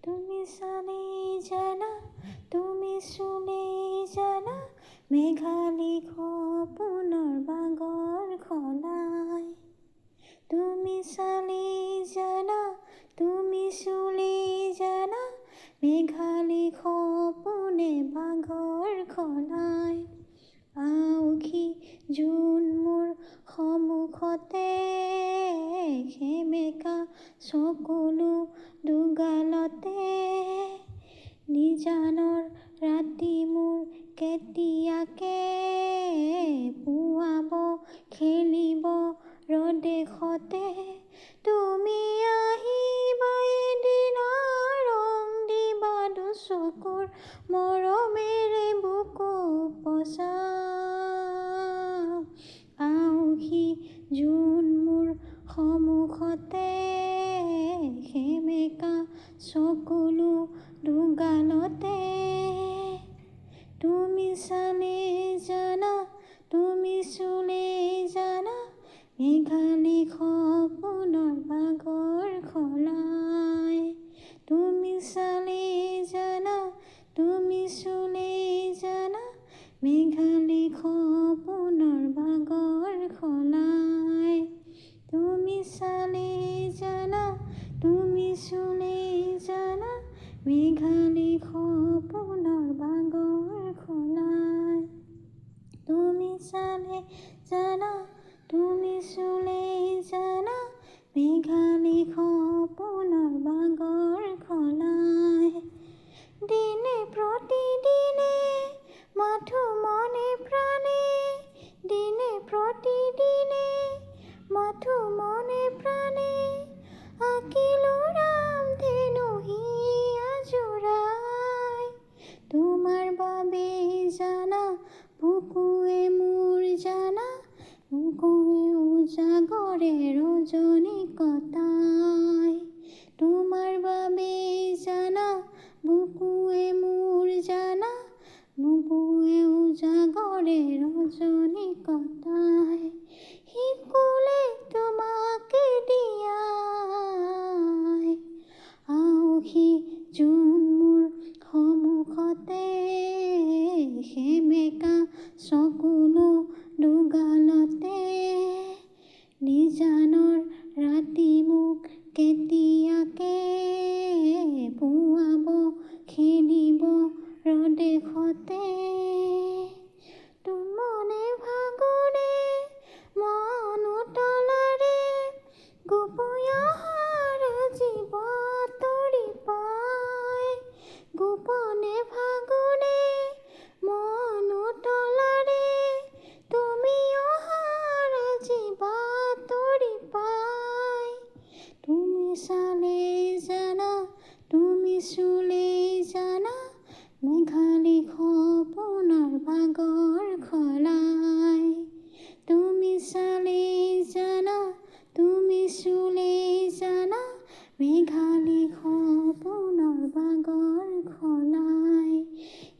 তুমি চালেই জানা, তুমি চুলেই জানা, মেঘালী সপোনৰ বাগৰ খলাই। তুমি চালেই জানা, তুমি চুলেই জানা, মেঘালী সপোনে বাগৰ খলাই। আউসী জোন মোৰ সন্মুখতে, সেমেকা চকুলো দুগালতে। নিজানৰ ৰাতি মোৰ কেতিয়াকে, পুৱাব খেলিব ৰদেশতে। তুমি আহিবা এদিন ৰং দিবা দুচকুৰ, মৰমেৰে বুকু পচাম। আউসী জোন মোৰ সন্মুখতে, সেমেকা চকুলো দুগালতে। তুমি চালেই জানা, তুমি চুলেই জানা, মেঘালী সপোনৰ বাগৰ খলাই। তুমি চালেই জানা, তুমি চুলেই জানা, মেঘালী সপোনৰ বাগৰ খলাই। তুমি চালেই জানা, তুমি চুলেই জানা, মেঘালী সপোনৰ বাগৰ খলাই। তুমি চালেই জানা, তুমি চুলেই জানা, মেঘালী সপোনৰ বাগৰ খলাই। দিনে প্ৰতিদিনে মাথো মনে প্ৰাণে, দিনে প্ৰতিদিনে মাথো মনে প্ৰাণে। আঁকিলো ৰামধেনু হিয়া জোৰাই। তোমাৰ বাবেই জানা, বুকুৱে মোৰ জানা, বুকুৱে উজাগৰে ৰজনী কটাই। তোমাৰ বাবেই জানা, বুকুৱে মোৰ জানা, বুকুৱে উজাগৰে ৰজনী কটাই। শিকুলে তোমাকে দিয়াই, আউসী জোন মোৰ সন্মুখতে, সেমেকা চকুলো দুগালতে। নিজানৰ ৰাতি মোক কেতিয়াকে, পুৱাব খেলিব ৰদেশতে। মনে ফাগুনে মন উতলাৰে, গোপীয়াহাৰ জীৱ তৰি পায়। গোপনে ফাগুনে মন উতলাৰে, তুমি অহাৰ জীৱ তৰি পায়। তুমি চালেই জানা, তুমি চুলেই জানা, মেঘালী সপোনৰ বাগৰ খলাই। তুমি চালেই জানা, তুমি চুলেই জানা, মেঘালী সপোনৰ বাগৰ খলাই।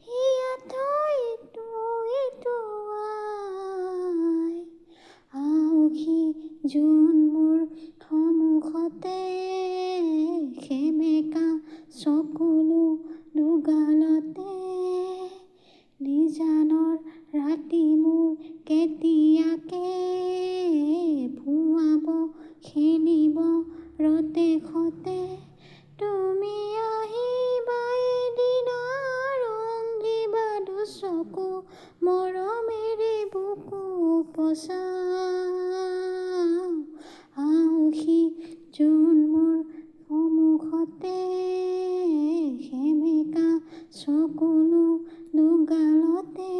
হিয়া থৈ ইটো আই, আউসী জোন মোৰ সন্মুখতে, সেমেকা চকুলো দুগালতে। নিজানৰ ৰাতি মোৰ কেতিয়াকে, পুৱাব খেলিব ৰদেশতে। তুমি আহিবা এদিন ৰং দিবা দুচকু, মৰমেৰে বুকু পচাম। আউসী জোন মোৰ সন্মুখতে, সেমেকা চকুলো দুগালতে।